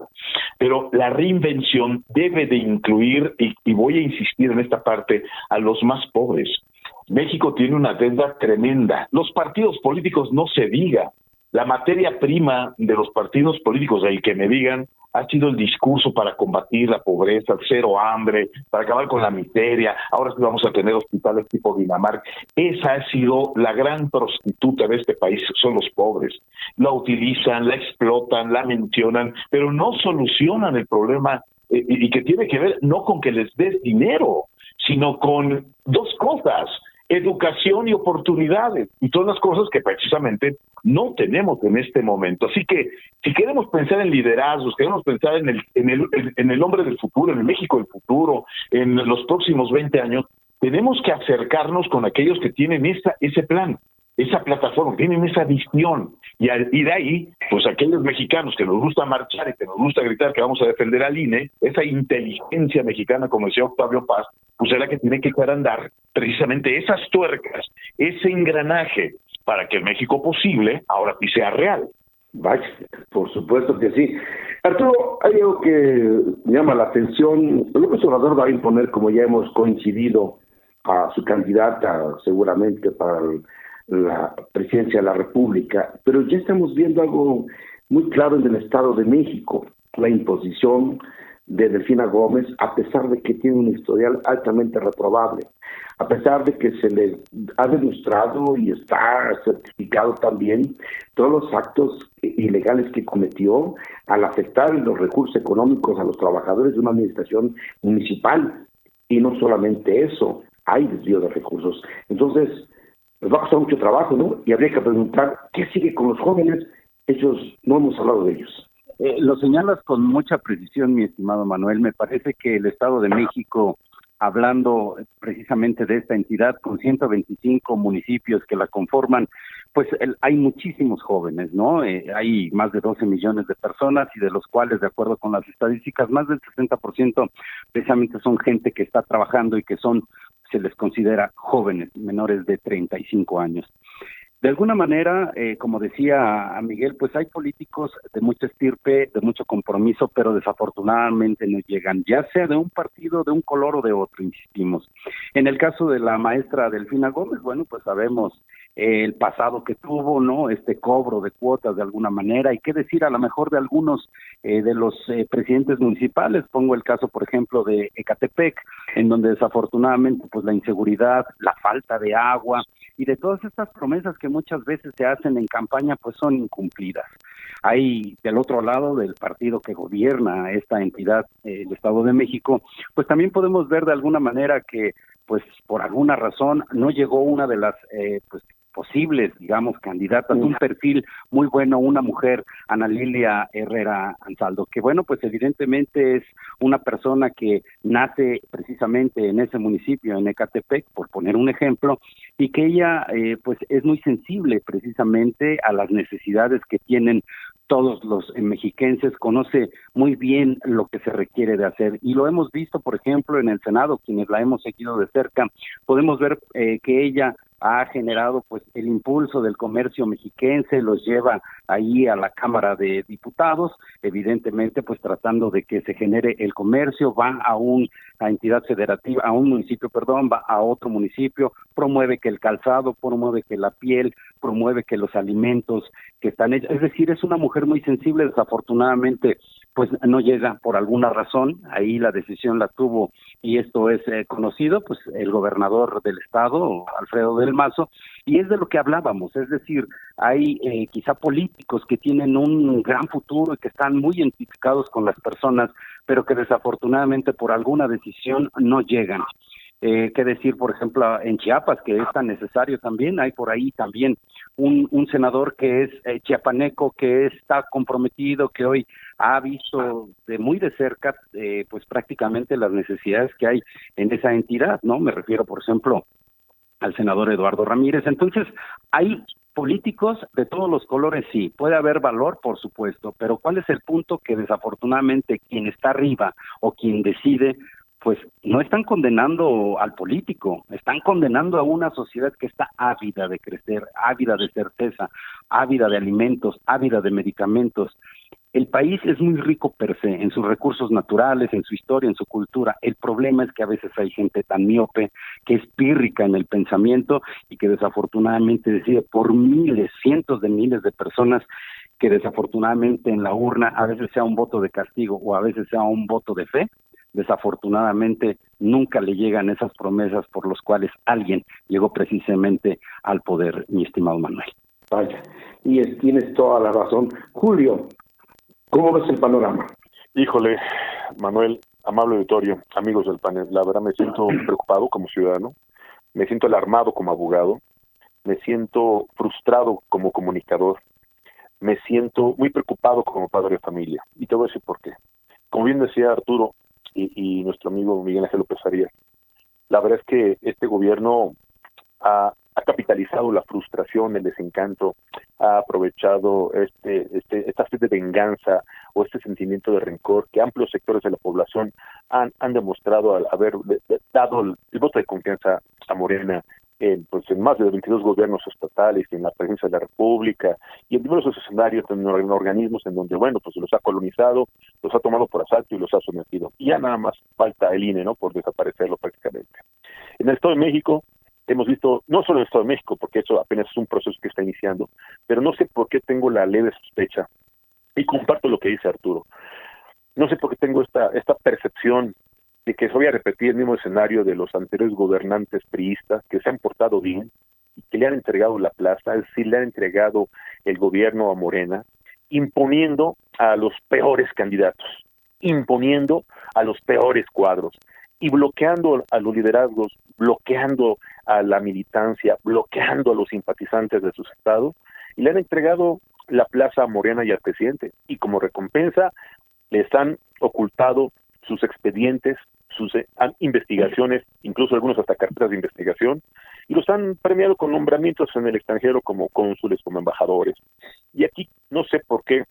Pero la reinvención debe de incluir, y voy a insistir en esta parte, a los más pobres. México tiene una deuda tremenda. Los partidos políticos no se diga. La materia prima de los partidos políticos, el que me digan, ha sido el discurso para combatir la pobreza, cero hambre, para acabar con la miseria. Ahora sí vamos a tener hospitales tipo Dinamarca. Esa ha sido la gran prostituta de este país, son los pobres. La utilizan, la explotan, la mencionan, pero no solucionan el problema, y que tiene que ver no con que les des dinero, sino con dos cosas: educación y oportunidades, y todas las cosas que precisamente no tenemos en este momento. Así que si queremos pensar en liderazgos, queremos pensar en el hombre del futuro, en el México del futuro, en los próximos 20 años, tenemos que acercarnos con aquellos que tienen ese plan. esa plataforma, tienen esa visión, y de ahí, pues aquellos mexicanos que nos gusta marchar y que nos gusta gritar que vamos a defender al INE, esa inteligencia mexicana, como decía Octavio Paz, pues es la que tiene que echar a andar precisamente esas tuercas, ese engranaje, para que el México posible ahora sí sea real. Vaya, por supuesto que sí. Arturo, hay algo que me llama la atención. López Obrador va a imponer, como ya hemos coincidido, a su candidata seguramente para la presidencia de la República, pero ya estamos viendo algo muy claro en el Estado de México, la imposición de Delfina Gómez, a pesar de que tiene un historial altamente reprobable, a pesar de que se le ha demostrado y está certificado también todos los actos ilegales que cometió al afectar los recursos económicos a los trabajadores de una administración municipal. Y no solamente eso, hay desvío de recursos. Entonces, nos va a costar mucho trabajo, ¿no? Y habría que preguntar, ¿qué sigue con los jóvenes? Ellos, no hemos hablado de ellos. Lo señalas con mucha precisión, mi estimado Manuel. Me parece que el Estado de México, hablando precisamente de esta entidad con 125 municipios que la conforman, pues hay muchísimos jóvenes, ¿no? Hay más de 12 millones de personas y de los cuales, de acuerdo con las estadísticas, más del 60% precisamente son gente que está trabajando y que se les considera jóvenes, menores de 35 años. De alguna manera, como decía Miguel, pues hay políticos de mucha estirpe, de mucho compromiso, pero desafortunadamente no llegan, ya sea de un partido, de un color o de otro, insistimos. En el caso de la maestra Delfina Gómez, bueno, pues sabemos el pasado que tuvo, ¿no? Este cobro de cuotas de alguna manera, y qué decir a lo mejor de algunos de los presidentes municipales. Pongo el caso, por ejemplo, de Ecatepec, en donde desafortunadamente pues la inseguridad, la falta de agua y de todas estas promesas que muchas veces se hacen en campaña pues son incumplidas. Hay del otro lado del partido que gobierna esta entidad, el Estado de México, pues también podemos ver de alguna manera que pues por alguna razón no llegó una de las pues posibles, digamos, candidatas, un perfil muy bueno, una mujer, Ana Lilia Herrera Ansaldo, que bueno, pues evidentemente es una persona que nace precisamente en ese municipio, en Ecatepec, por poner un ejemplo, y que ella pues es muy sensible precisamente a las necesidades que tienen todos los mexiquenses, conoce muy bien lo que se requiere de hacer, y lo hemos visto, por ejemplo, en el Senado, quienes la hemos seguido de cerca, podemos ver que ella ha generado pues el impulso del comercio mexiquense, los lleva ahí a la Cámara de Diputados, evidentemente pues tratando de que se genere el comercio, va a una entidad federativa, a un municipio, perdón, va a otro municipio, promueve que el calzado, promueve que la piel, promueve que los alimentos que están hechos, es decir, es una mujer muy sensible, desafortunadamente pues no llega por alguna razón, ahí la decisión la tuvo, y esto es conocido, pues el gobernador del estado, Alfredo del Mazo, y es de lo que hablábamos, es decir, hay quizá políticos que tienen un gran futuro y que están muy identificados con las personas, pero que desafortunadamente por alguna decisión no llegan. Qué decir, por ejemplo, en Chiapas, que es tan necesario también, hay por ahí también un senador que es chiapaneco, que está comprometido, que hoy ha visto de muy de cerca, pues prácticamente las necesidades que hay en esa entidad, ¿no? Me refiero, por ejemplo, al senador Eduardo Ramírez. Entonces, hay políticos de todos los colores, sí, puede haber valor, por supuesto, pero ¿cuál es el punto? Que desafortunadamente quien está arriba o quien decide, pues no están condenando al político, están condenando a una sociedad que está ávida de crecer, ávida de certeza, ávida de alimentos, ávida de medicamentos. El país es muy rico per se, en sus recursos naturales, en su historia, en su cultura. El problema es que a veces hay gente tan miope, que es pírrica en el pensamiento y que desafortunadamente decide por miles, cientos de miles de personas que desafortunadamente en la urna a veces sea un voto de castigo o a veces sea un voto de fe. Desafortunadamente nunca le llegan esas promesas por las cuales alguien llegó precisamente al poder, mi estimado Manuel. Vaya, y tienes toda la razón. Julio, ¿cómo ves el panorama? Híjole, Manuel, amable auditorio, amigos del panel, la verdad me siento preocupado como ciudadano, me siento alarmado como abogado, me siento frustrado como comunicador, me siento muy preocupado como padre de familia, y te voy a decir por qué. Como bien decía Arturo y nuestro amigo Miguel Ángel López Arias, la verdad es que este gobierno ha ha capitalizado la frustración, el desencanto, ha aprovechado esta sed de venganza o este sentimiento de rencor que amplios sectores de la población han demostrado al haber dado el voto de confianza a Morena en más de 22 gobiernos estatales y en la presidencia de la República y en diversos escenarios, en organismos en donde, pues los ha colonizado, los ha tomado por asalto y los ha sometido. Y ya nada más falta el INE, ¿no?, por desaparecerlo prácticamente. En el Estado de México hemos visto, no solo en el Estado de México, porque eso apenas es un proceso que está iniciando, pero no sé por qué tengo la leve sospecha, y comparto lo que dice Arturo, no sé por qué tengo esta percepción de que se voy a repetir el mismo escenario de los anteriores gobernantes priistas que se han portado bien y que le han entregado la plaza, es decir, le han entregado el gobierno a Morena, imponiendo a los peores candidatos, imponiendo a los peores cuadros y bloqueando a los liderazgos, bloqueando a la militancia, bloqueando a los simpatizantes de sus estados, y le han entregado la plaza a Morena y al presidente, y como recompensa les han ocultado sus expedientes, sus investigaciones, incluso algunos hasta carpetas de investigación, y los han premiado con nombramientos en el extranjero como cónsules, como embajadores. Y aquí no sé por qué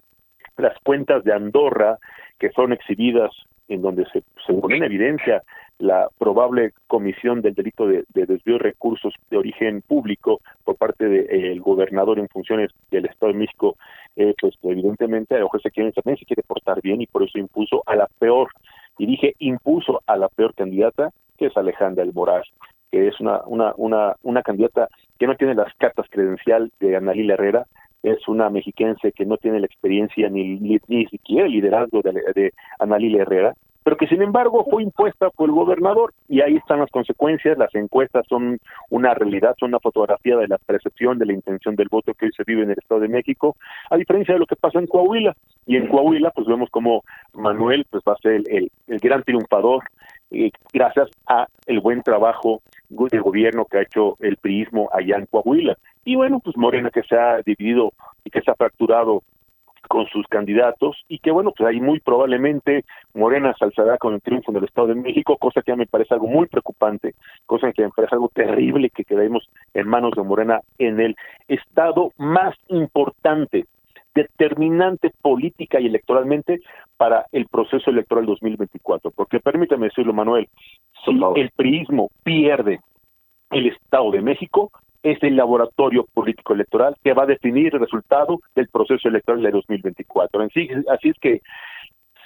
las cuentas de Andorra, que son exhibidas en donde se pone en evidencia la probable comisión del delito de desvío de recursos de origen público por parte del gobernador en funciones del Estado de México, evidentemente a lo mejor también se quiere portar bien y por eso impuso a la peor, y dije impuso a la peor candidata, que es Alejandra del Moral, que es una candidata que no tiene las cartas credencial de Ana Lilia Herrera, es una mexiquense que no tiene la experiencia ni siquiera el liderazgo de Ana Lilia Herrera, pero que sin embargo fue impuesta por el gobernador, y ahí están las consecuencias. Las encuestas son una realidad, son una fotografía de la percepción, de la intención del voto que hoy se vive en el Estado de México, a diferencia de lo que pasa en Coahuila, y en Coahuila pues vemos como Manuel va a ser el gran triunfador, gracias a el buen trabajo de gobierno que ha hecho el priismo allá en Coahuila. Y bueno, pues Morena, que se ha dividido y que se ha fracturado con sus candidatos, y que bueno, pues ahí muy probablemente Morena se alzará con el triunfo del Estado de México, cosa que ya me parece algo muy preocupante, cosa que me parece algo terrible que quedemos en manos de Morena en el estado más importante, determinante política y electoralmente para el proceso electoral 2024, porque permítame decirlo, Manuel, si el priismo pierde el Estado de México, es el laboratorio político electoral que va a definir el resultado del proceso electoral de 2024. Así es que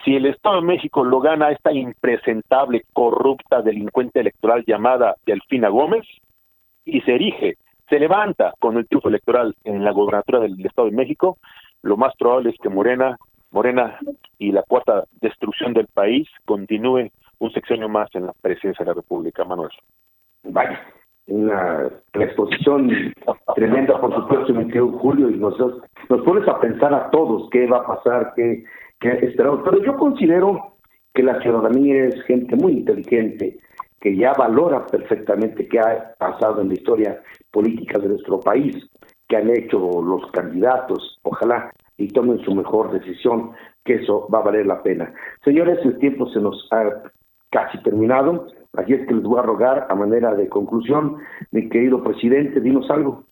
si el Estado de México lo gana esta impresentable, corrupta, delincuente electoral llamada Delfina Gómez, y se levanta con el triunfo electoral en la gobernatura del Estado de México, lo más probable es que Morena y la cuarta destrucción del país continúe un sexenio más en la presidencia de la República, Manuel. Vaya, una exposición tremenda, por supuesto, mi querido Julio, y nos pones a pensar a todos qué va a pasar, qué esperamos. Pero yo considero que la ciudadanía es gente muy inteligente, que ya valora perfectamente qué ha pasado en la historia política de nuestro país, que han hecho los candidatos, ojalá y tomen su mejor decisión, que eso va a valer la pena. Señores, el tiempo se nos ha casi terminado, así es que les voy a rogar a manera de conclusión, mi querido presidente, dinos algo.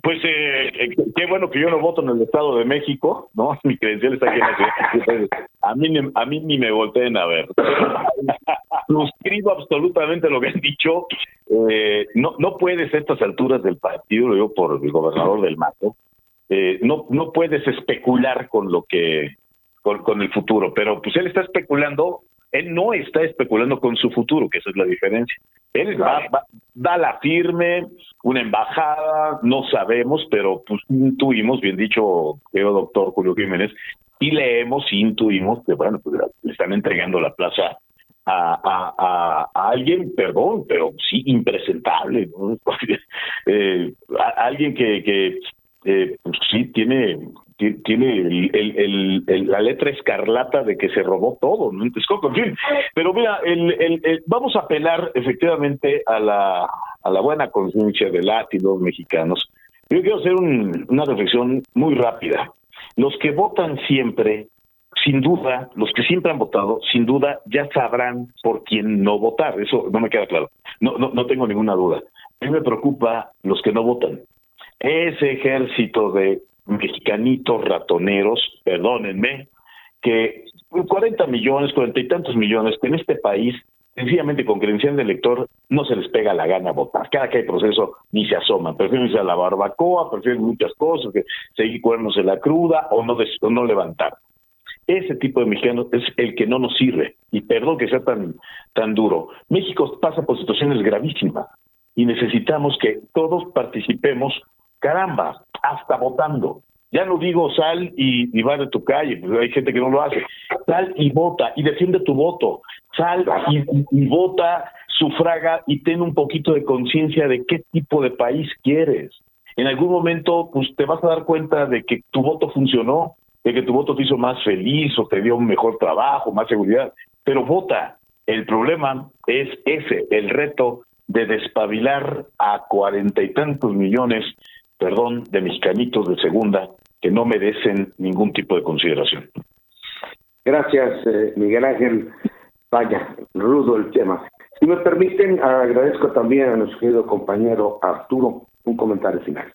Pues qué bueno que yo no voto en el Estado de México, ¿no? Mi credencial está aquí en la a mí ni me volteen a ver. Suscribo absolutamente lo que han dicho. No puedes a estas alturas del partido, lo digo por el gobernador del Mato, no puedes especular con lo que con el futuro, pero pues él está especulando. Él no está especulando con su futuro, que esa es la diferencia. Él da la firme, una embajada, no sabemos, pero pues intuimos, bien dicho, doctor Julio Jiménez, y intuimos que, bueno, pues le están entregando la plaza a alguien, perdón, pero sí impresentable, ¿no? Alguien que pues sí tiene la letra escarlata de que se robó todo, ¿no? En Texcoco, en fin. Pero mira, vamos a apelar efectivamente a la buena conciencia de latinos mexicanos. Yo quiero hacer una reflexión muy rápida. Los que votan siempre, sin duda, los que siempre han votado, sin duda ya sabrán por quién no votar. Eso no me queda claro. No tengo ninguna duda. A mí me preocupa los que no votan. Ese ejército de mexicanitos ratoneros, perdónenme, que 40 millones, 40 y tantos millones, que en este país, sencillamente con credencial de elector, no se les pega la gana votar. Cada que hay proceso, ni se asoman. Prefieren irse a la barbacoa, prefieren muchas cosas, que seguir cuernos en la cruda o no levantar. Ese tipo de mexicanos es el que no nos sirve. Y perdón que sea tan duro. México pasa por situaciones gravísimas y necesitamos que todos participemos, caramba, hasta votando. Ya no digo sal y va de tu calle, pues hay gente que no lo hace. Sal y vota y defiende tu voto. Sal y vota, sufraga y ten un poquito de conciencia de qué tipo de país quieres. En algún momento pues te vas a dar cuenta de que tu voto funcionó, de que tu voto te hizo más feliz o te dio un mejor trabajo, más seguridad, pero vota. El problema es ese, el reto de despabilar a 40 y tantos millones, de mexicanitos de segunda que no merecen ningún tipo de consideración. Gracias, Miguel Ángel. Vaya, rudo el tema. Si me permiten, agradezco también a nuestro querido compañero Arturo un comentario final.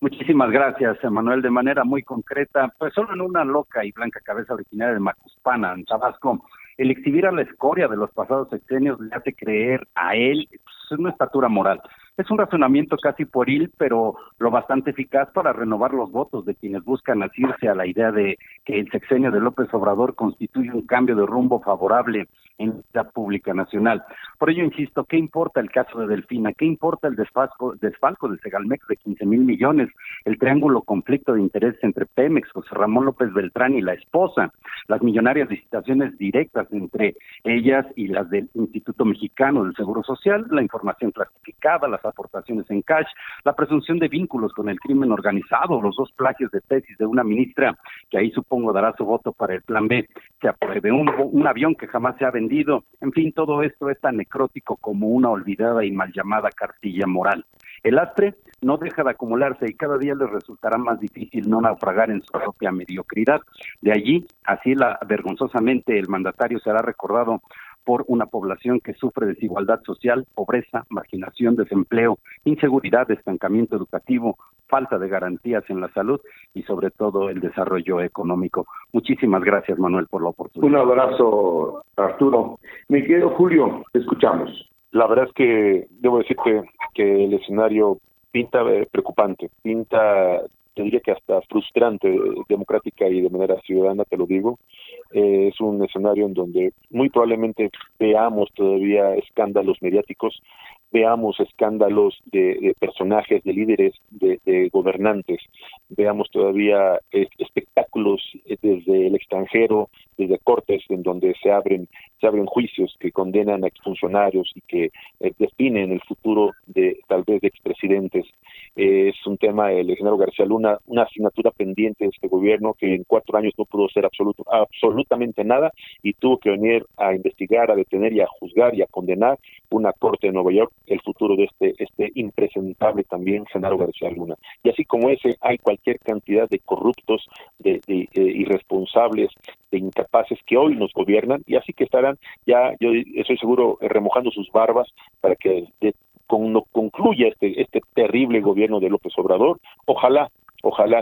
Muchísimas gracias, Manuel. De manera muy concreta, pues solo en una loca y blanca cabeza originaria de Macuspana, en Tabasco, el exhibir a la escoria de los pasados sexenios le hace creer a él una estatura moral. Es un razonamiento casi pueril, pero lo bastante eficaz para renovar los votos de quienes buscan asirse a la idea de que el sexenio de López Obrador constituye un cambio de rumbo favorable en la pública nacional. Por ello, insisto, ¿qué importa el caso de Delfina? ¿Qué importa el desfalco del Segalmex de 15,000 millones? El triángulo conflicto de intereses entre Pemex, José Ramón López Beltrán y la esposa, las millonarias licitaciones directas entre ellas y las del Instituto Mexicano del Seguro Social, la información clasificada, las aportaciones en cash, la presunción de vínculos con el crimen organizado, los 2 plagios de tesis de una ministra que ahí supongo dará su voto para el plan B, se apruebe un avión que jamás se ha vendido, en fin, todo esto es tan necrótico como una olvidada y mal llamada cartilla moral. El lastre no deja de acumularse y cada día les resultará más difícil no naufragar en su propia mediocridad. De allí, así vergonzosamente el mandatario será recordado por una población que sufre desigualdad social, pobreza, marginación, desempleo, inseguridad, estancamiento educativo, falta de garantías en la salud y sobre todo el desarrollo económico. Muchísimas gracias, Manuel, por la oportunidad. Un abrazo, Arturo. Mi querido Julio, te escuchamos. La verdad es que debo decirte que el escenario pinta preocupante, pinta, te diría que hasta frustrante, democrática y de manera ciudadana, te lo digo. Es un escenario en donde muy probablemente veamos todavía escándalos mediáticos, veamos escándalos de personajes, de líderes, de gobernantes, veamos todavía espectáculos desde el extranjero, desde cortes en donde se abren juicios que condenan a exfuncionarios y que definen el futuro de tal vez de expresidentes. Es un tema, el Genaro García Luna, una asignatura pendiente de este gobierno que en 4 años no pudo hacer absolutamente nada y tuvo que venir a investigar, a detener y a juzgar y a condenar una corte de Nueva York el futuro de este impresentable también Genaro García Luna. Y así como ese, hay cualquier cantidad de corruptos, de irresponsables, de incapaces que hoy nos gobiernan y así que estarán ya, yo estoy seguro, remojando sus barbas para que cuando concluya este terrible gobierno de López Obrador, ojalá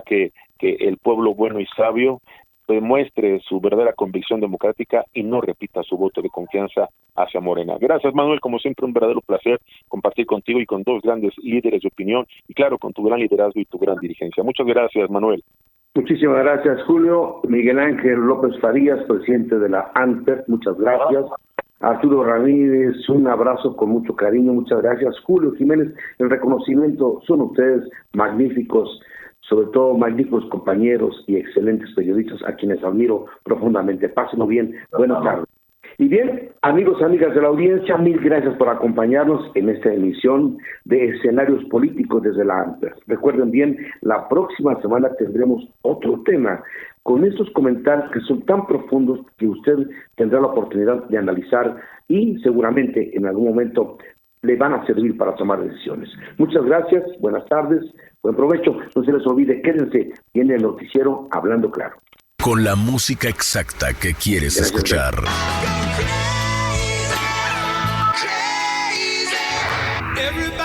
que el pueblo bueno y sabio demuestre su verdadera convicción democrática y no repita su voto de confianza hacia Morena. Gracias, Manuel, como siempre un verdadero placer compartir contigo y con 2 grandes líderes de opinión y claro, con tu gran liderazgo y tu gran dirigencia. Muchas gracias, Manuel. Muchísimas gracias, Julio. Miguel Ángel López Farías, presidente de la ANPER, muchas gracias. Arturo Ramírez, un abrazo con mucho cariño, muchas gracias. Julio Jiménez, el reconocimiento, son ustedes magníficos, sobre todo magníficos compañeros y excelentes periodistas a quienes admiro profundamente. Pásenlo bien, buenas tardes. Y bien, amigos y amigas de la audiencia, mil gracias por acompañarnos en esta emisión de Escenarios Políticos desde la ANPER. Recuerden bien, la próxima semana tendremos otro tema con estos comentarios que son tan profundos que usted tendrá la oportunidad de analizar y seguramente en algún momento le van a servir para tomar decisiones. Muchas gracias, buenas tardes, buen provecho. No se les olvide, quédense en el noticiero Hablando Claro. Con la música exacta que quieres escuchar. Everybody